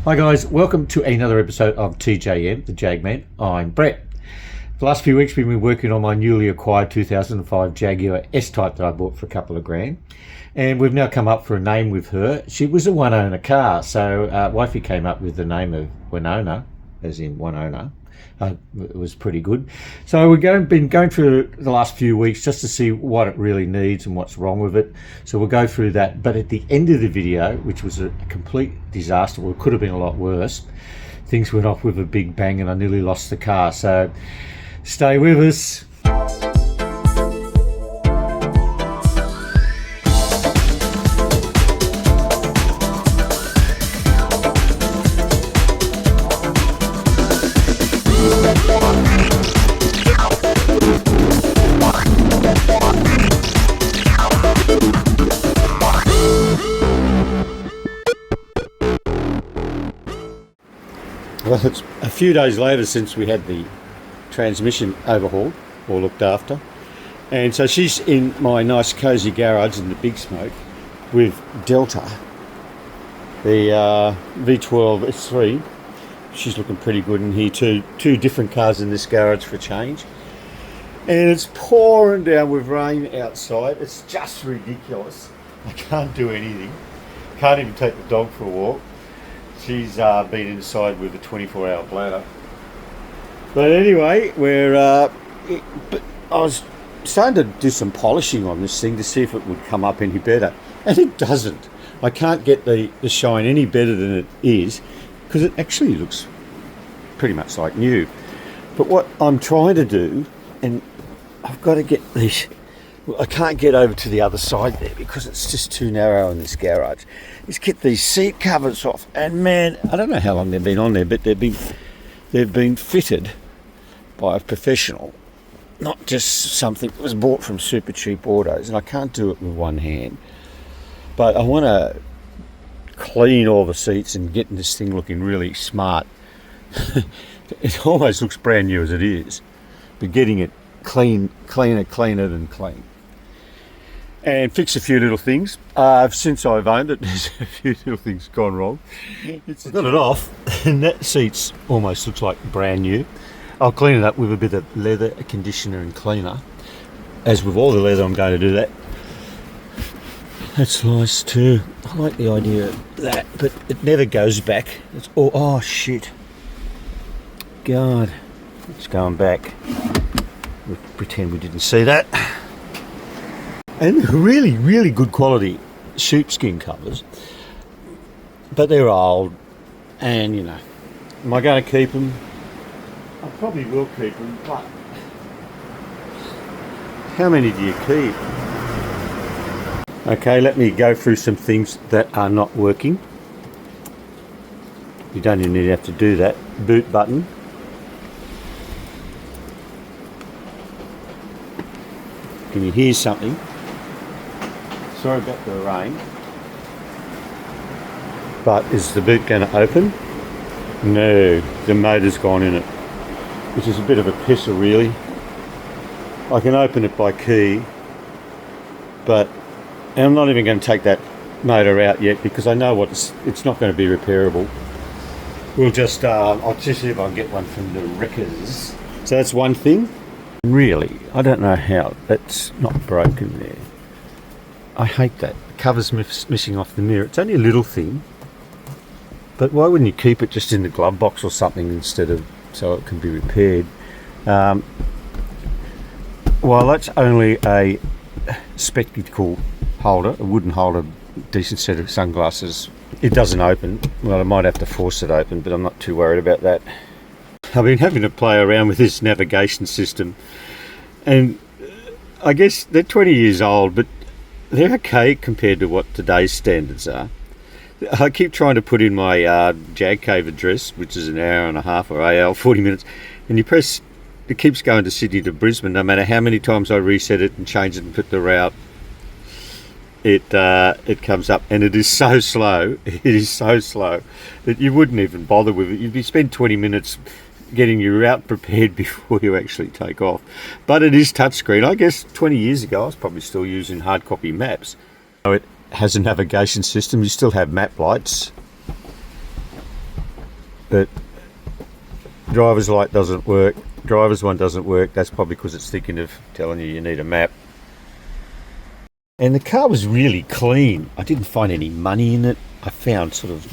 Hi guys, welcome to another episode of TJM, the Jagman. I'm Brett. The last few weeks we've been working on my newly acquired 2005 Jaguar S-type that I bought for a couple of grand. And we've now come up for a name with her. She was a one-owner car, so wifey came up with the name of Winona, as in one owner. It was pretty good. So we've been going through the last few weeks just to see what it really needs and what's wrong with it. So we'll go through that. But at the end of the video, which was a complete disaster, well, it could have been a lot worse, things went off with a big bang and I nearly lost the car. So stay with us. Well, it's a few days later since we had the transmission overhauled or looked after, and so she's in my nice cosy garage in the Big Smoke with Delta, the V12 S3. She's looking pretty good in here too. Two different cars in this garage for change, and it's pouring down with rain outside. It's just ridiculous. I can't do anything. Can't even take the dog for a walk. She's been inside with a 24-hour bladder. But anyway, I was starting to do some polishing on this thing to see if it would come up any better. And it doesn't. I can't get the shine any better than it is, because it actually looks pretty much like new. But what I'm trying to do, and I've got to get these, I can't get over to the other side there because it's just too narrow in this garage, is get these seat covers off. And man, I don't know how long they've been on there, but they've been fitted by a professional, not just something that was bought from super cheap autos, and I can't do it with one hand. But I want to clean all the seats and get this thing looking really smart. It almost looks brand new as it is, but getting it cleaner than clean. And fix a few little things. Since I've owned it, there's a few little things gone wrong. I've got it off, and that seat almost looks like brand new. I'll clean it up with a bit of leather conditioner and cleaner. As with all the leather, I'm going to do that. That's nice too. I like the idea of that, but it never goes back. It's all, oh shit. God, it's going back. We'll pretend we didn't see that. And really, really good quality sheepskin covers, but they're old, and you know, am I going to keep them? I probably will keep them, but how many do you keep? Okay, let me go through some things that are not working. You don't even need to have to do that. Boot button. Can you hear something? Sorry about the rain. But is the boot going to open? No, the motor's gone in it, which is a bit of a pisser really. I can open it by key, but I'm not even going to take that motor out yet because I know it's not going to be repairable. We'll just, I'll just see if I can get one from the wreckers. So that's one thing. Really, I don't know how that's not broken there. I hate that. The cover's missing off the mirror. It's only a little thing, but why wouldn't you keep it just in the glove box or something instead of so it can be repaired? While that's only a spectacle holder, a wooden holder, decent set of sunglasses, it doesn't open. Well, I might have to force it open, but I'm not too worried about that. I've been having to play around with this navigation system, and I guess they're 20 years old, but they're okay compared to what today's standards are. I keep trying to put in my Jag Cave address, which is an hour and a half, or AL, 40 minutes, and you press, it keeps going to Sydney to Brisbane, no matter how many times I reset it and change it and put the route. It comes up, and it is so slow. It is so slow that you wouldn't even bother with it. You'd spend 20 minutes getting your route prepared before you actually take off. But it is touchscreen. I guess 20 years ago I was probably still using hard copy maps. So it has a navigation system. You still have map lights. but driver's light doesn't work, driver's one doesn't work. That's probably because it's thinking of telling you need a map. And the car was really clean. I didn't find any money in it. I found sort of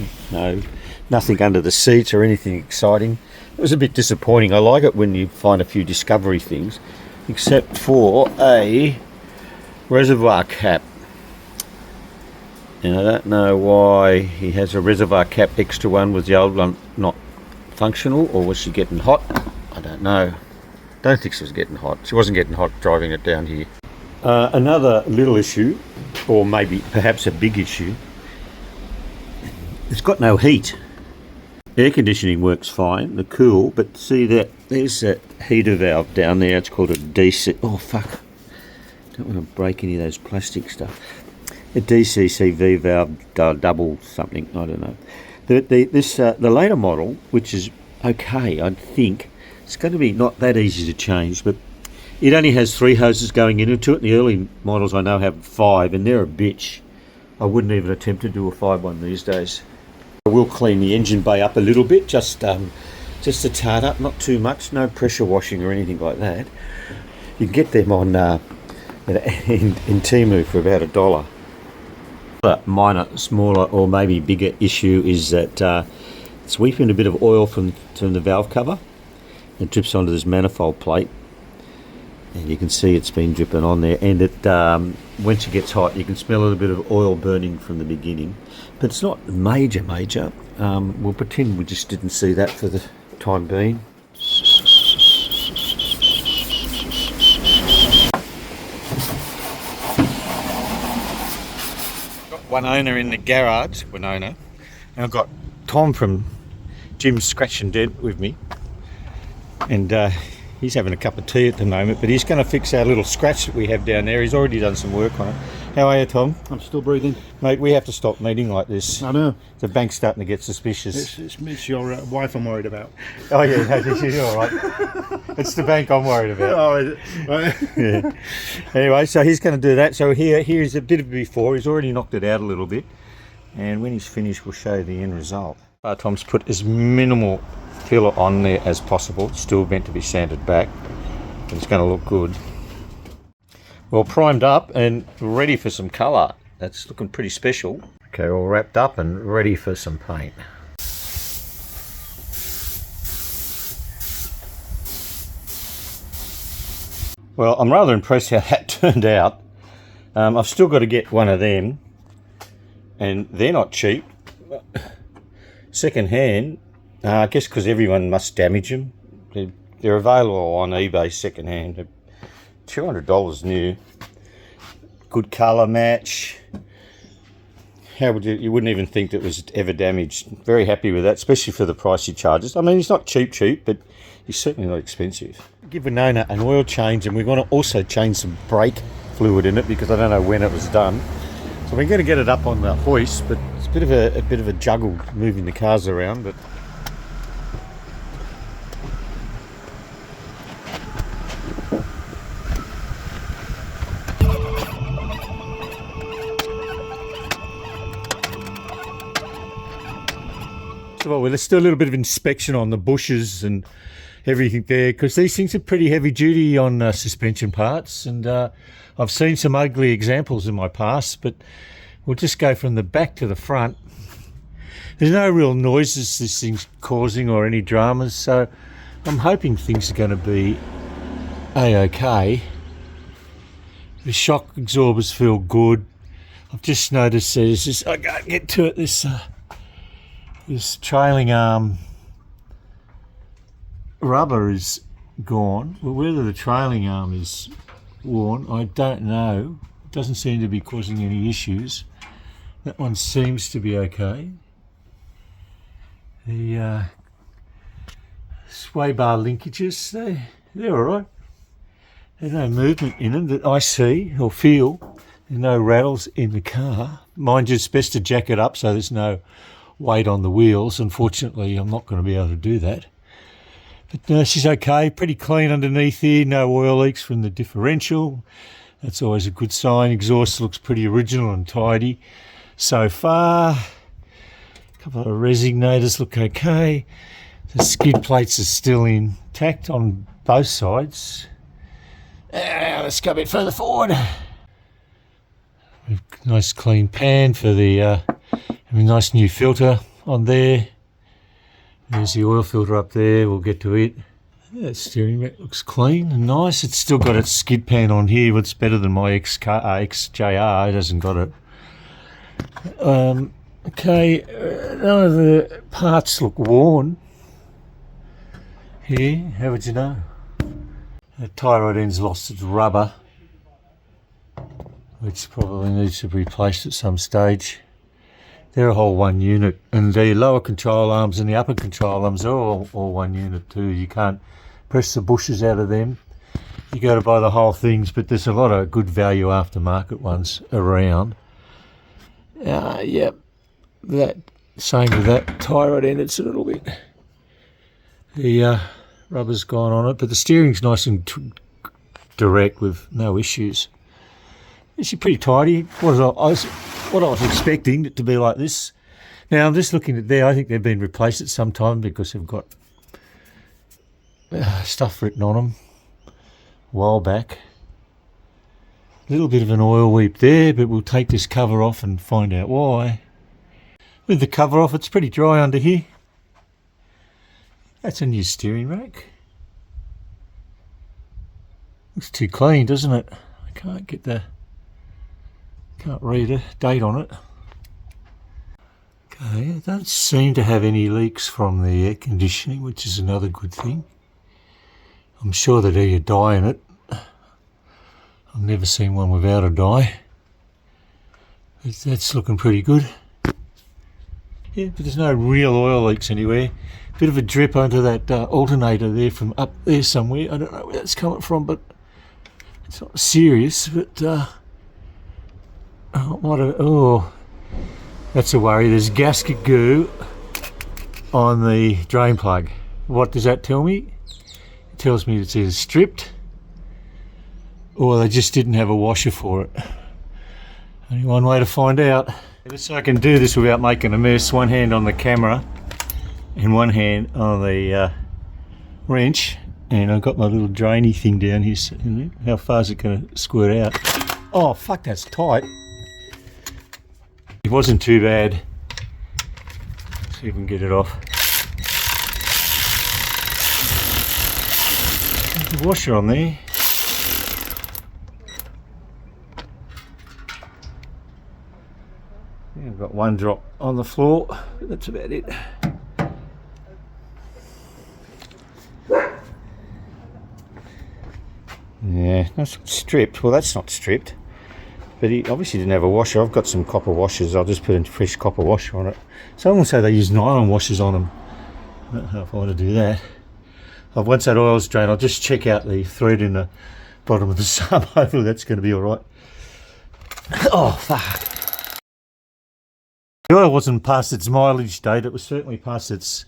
nothing under the seats or anything exciting. It was a bit disappointing. I like it when you find a few discovery things, except for a reservoir cap. And I don't know why he has a reservoir cap extra one. Was the old one not functional, or was she getting hot? I don't know. Don't think she was getting hot. She wasn't getting hot driving it down here. Another little issue, or maybe perhaps a big issue, it's got no heat. Air conditioning works fine, the cool, but see that there's that heater valve down there. It's called a DC. Oh fuck! Don't want to break any of those plastic stuff. A DCCV valve, double something. I don't know. The later model, which is okay, I think it's going to be not that easy to change, but it only has 3 hoses going into it. The early models I know have 5, and they're a bitch. I wouldn't even attempt to do a 5 one these days. I will clean the engine bay up a little bit, just a tart up, not too much, no pressure washing or anything like that. You can get them on in Temu for about $1. A minor, smaller, or maybe bigger issue is that it's weeping a bit of oil from the valve cover. It drips onto this manifold plate, and you can see it's been dripping on there. And it once it gets hot, you can smell a little bit of oil burning from the beginning, but it's not major. We'll pretend we just didn't see that for the time being. Got one owner in the garage, Winona, and I've got Tom from Jim's Scratch and Dent with me, and he's having a cup of tea at the moment, but he's going to fix our little scratch that we have down there. He's already done some work on it. How are you, Tom? I'm still breathing. Mate, we have to stop meeting like this. I know. The bank's starting to get suspicious. It's your wife I'm worried about. Oh, yeah, you're all right. It's the bank I'm worried about. Oh, right. Yeah. Anyway, so he's going to do that. So here's a bit of before. He's already knocked it out a little bit. And when he's finished, we'll show you the end result. Tom's put as minimal filler on there as possible. It's still meant to be sanded back, but it's going to look good. Well, primed up and ready for some colour. That's looking pretty special. Okay, all wrapped up and ready for some paint. Well, I'm rather impressed how that turned out. I've still got to get one of them, and they're not cheap. Second hand, I guess because everyone must damage them. They're available on eBay second hand. They're $200 new. Good colour match. How would you wouldn't even think that was ever damaged. Very happy with that, especially for the price he charges. I mean, he's not cheap, but he's certainly not expensive. Give Winona an oil change, and we're going to also change some brake fluid in it because I don't know when it was done. So we're going to get it up on the hoist, but it's a bit of a juggle moving the cars around, but well, let's do a little bit of inspection on the bushes and everything there, because these things are pretty heavy duty on suspension parts, and I've seen some ugly examples in my past, but we'll just go from the back to the front. There's no real noises this thing's causing or any dramas, so I'm hoping things are going to be a-okay. The shock absorbers feel good. I've just noticed there's this, I can't get to it, this trailing arm rubber is gone. Well, whether the trailing arm is worn, I don't know. It doesn't seem to be causing any issues. That one seems to be okay. The sway bar linkages, they're all right. There's no movement in them that I see or feel. There's no rattles in the car. Mind you, it's best to jack it up so there's no weight on the wheels. Unfortunately, I'm not going to be able to do that. But no, she's okay. Pretty clean underneath here. No oil leaks from the differential. That's always a good sign. Exhaust looks pretty original and tidy so far. A couple of resignators look okay. The skid plates are still intact on both sides. Let's go a bit further forward. Nice clean pan for the nice new filter on there. There's the oil filter up there, we'll get to it. That steering rack looks clean and nice. It's still got its skid pan on here, it's better than my XJR, it hasn't got it. Okay, none of the parts look worn here, how would you know? The tie rod end's lost its rubber, which probably needs to be replaced at some stage. They're a whole one unit, and the lower control arms and the upper control arms are all one unit too. You can't press the bushes out of them. You got to buy the whole things, but there's a lot of good value aftermarket ones around. Yep, that same with that tie rod end. It's a little bit, the rubber's gone on it, but the steering's nice and direct with no issues. It's pretty tidy. What I was expecting it to be like this. Now I'm just looking at there. I think they've been replaced at some time because they've got stuff written on them a while back. A little bit of an oil weep there, but we'll take this cover off and find out why. With the cover off, it's pretty dry under here. That's a new steering rack. Looks too clean, doesn't it? I can't read a date on it. Okay, it don't seem to have any leaks from the air conditioning, which is another good thing. I'm sure that there's a dye in it. I've never seen one without a dye. That's looking pretty good. Yeah, but there's no real oil leaks anywhere. Bit of a drip onto that alternator there from up there somewhere. I don't know where that's coming from, but it's not serious. But that's a worry. There's gasket goo on the drain plug. What does that tell me? It tells me it's either stripped or they just didn't have a washer for it. Only one way to find out. So I can do this without making a mess. One hand on the camera and one hand on the wrench, and I've got my little drainy thing down here. How far is it going to squirt out? Oh fuck, that's tight. It wasn't too bad. Let's see if we can get it off. There's a washer on there. Yeah, I've got one drop on the floor, but that's about it. Yeah, that's stripped. Well, that's not stripped. But he obviously didn't have a washer. I've got some copper washers. I'll just put a fresh copper washer on it. Someone will say they use nylon washers on them. I don't know if I want to do that. Once that oil's drained, I'll just check out the thread in the bottom of the sub. Hopefully that's going to be all right. Oh, fuck. The oil wasn't past its mileage date. It was certainly past its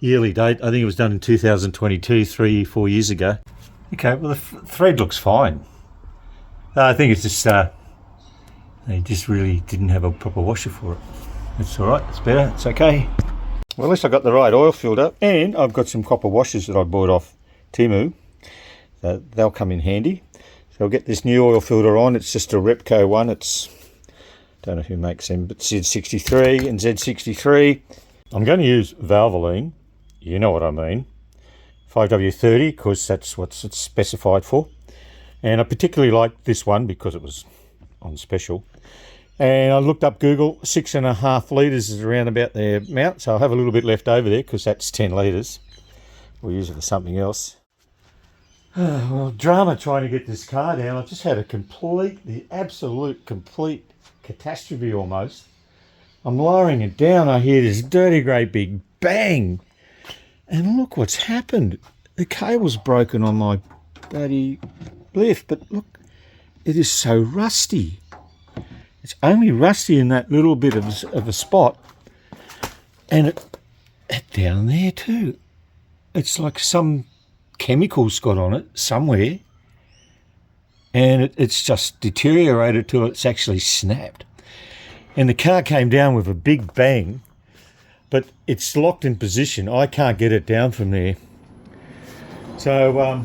yearly date. I think it was done in 2022, 3-4 years ago. Okay, well the thread looks fine. I think it's just they just really didn't have a proper washer for it. It's alright, it's better, it's okay. Well, at least I got the right oil filled up, and I've got some copper washers that I bought off Temu. So they'll come in handy. So I'll get this new oil filter on. It's just a Repco one. It's, don't know who makes them, but Z63 and Z63. I'm going to use Valvoline, you know what I mean. 5W30, because that's what it's specified for. And I particularly like this one because it was on special. And I looked up Google, 6.5 litres is around about the amount, so I'll have a little bit left over there because that's 10 litres. We'll use it for something else. Well, drama trying to get this car down. I've just had the absolute complete catastrophe almost. I'm lowering it down, I hear this dirty great big bang. And look what's happened. The cable's broken on my bloody lift, but look, it is so rusty. It's only rusty in that little bit of a spot, and it down there too. It's like some chemicals got on it somewhere, and it's just deteriorated till it's actually snapped. And the car came down with a big bang. but it's locked in position. I can't get it down from there. So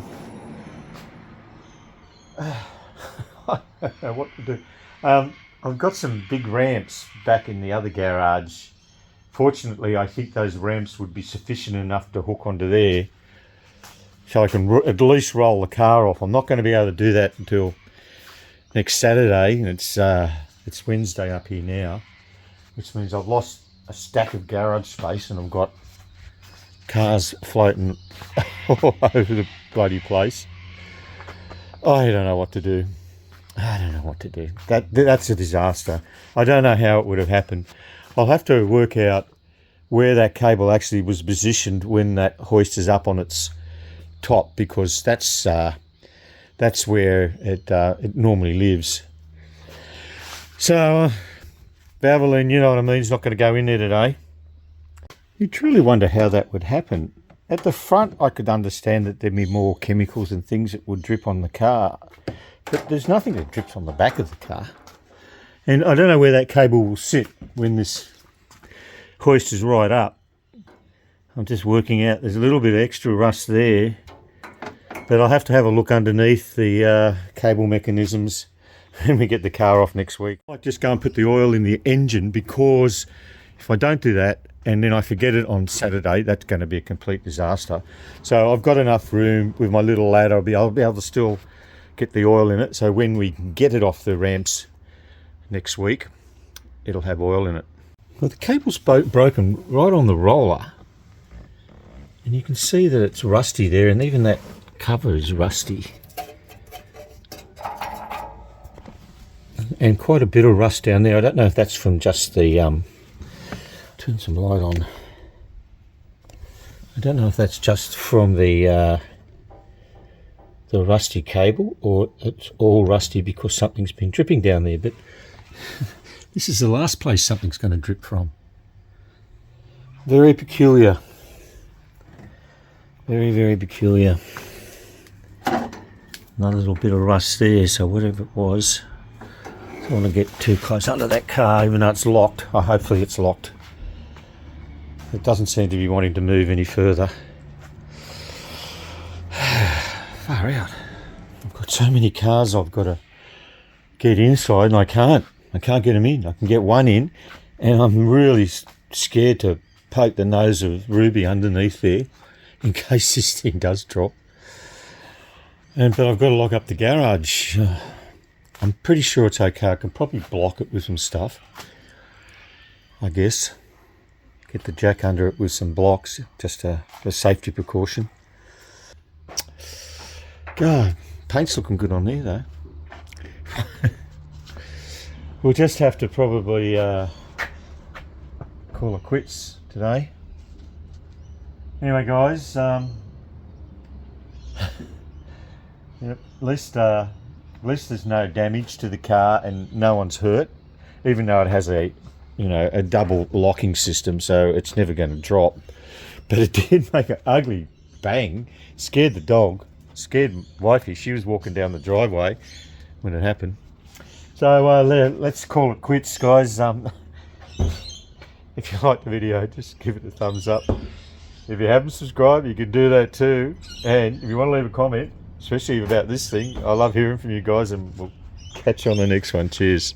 I don't know what to do. I've got some big ramps back in the other garage. Fortunately, I think those ramps would be sufficient enough to hook onto there, so I can at least roll the car off. I'm not going to be able to do that until next Saturday, and it's Wednesday up here now, which means I've lost a stack of garage space and I've got cars floating all over the bloody place. I don't know what to do. I don't know what to do. That's a disaster. I don't know how it would have happened. I'll have to work out where that cable actually was positioned when that hoist is up on its top, because that's where it normally lives. So Valvoline, you know what I mean, is not going to go in there today. You truly wonder how that would happen. At the front, I could understand that there'd be more chemicals and things that would drip on the car, but there's nothing that drips on the back of the car. And I don't know where that cable will sit when this hoist is right up. I'm just working out, there's a little bit of extra rust there, but I'll have to have a look underneath the cable mechanisms when we get the car off next week. I might just go and put the oil in the engine, because if I don't do that and then I forget it on Saturday, that's going to be a complete disaster. So I've got enough room with my little ladder. I'll be able to still get the oil in it, so when we get it off the ramps next week, it'll have oil in it. Well, the cable's broken right on the roller, and you can see that it's rusty there, and even that cover is rusty. And quite a bit of rust down there. I don't know if that's from just the turn some light on. I don't know if that's just from the rusty cable, or it's all rusty because something's been dripping down there. But this is the last place something's going to drip from. Very peculiar. Very, very peculiar. Another little bit of rust there, so whatever it was. I don't want to get too close under that car, even though it's locked. Oh, hopefully it's locked. It doesn't seem to be wanting to move any further. Far out. I've got so many cars I've got to get inside, and I can't get them in. I can get one in, and I'm really scared to poke the nose of Ruby underneath there in case this thing does drop. But I've got to lock up the garage. I'm pretty sure it's okay. I can probably block it with some stuff, I guess. Get the jack under it with some blocks, just a safety precaution. God, paint's looking good on there though. We'll just have to probably call it quits today. Anyway guys, yep, at least there's no damage to the car and no one's hurt, even though it has a double locking system, so it's never going to drop. But it did make an ugly bang. Scared the dog, scared wifey. She was walking down the driveway when it happened. So let's call it quits, guys. If you like the video, just give it a thumbs up. If you haven't subscribed, you can do that too. And if you want to leave a comment, especially about this thing, I love hearing from you guys, and we'll catch you on the next one. Cheers.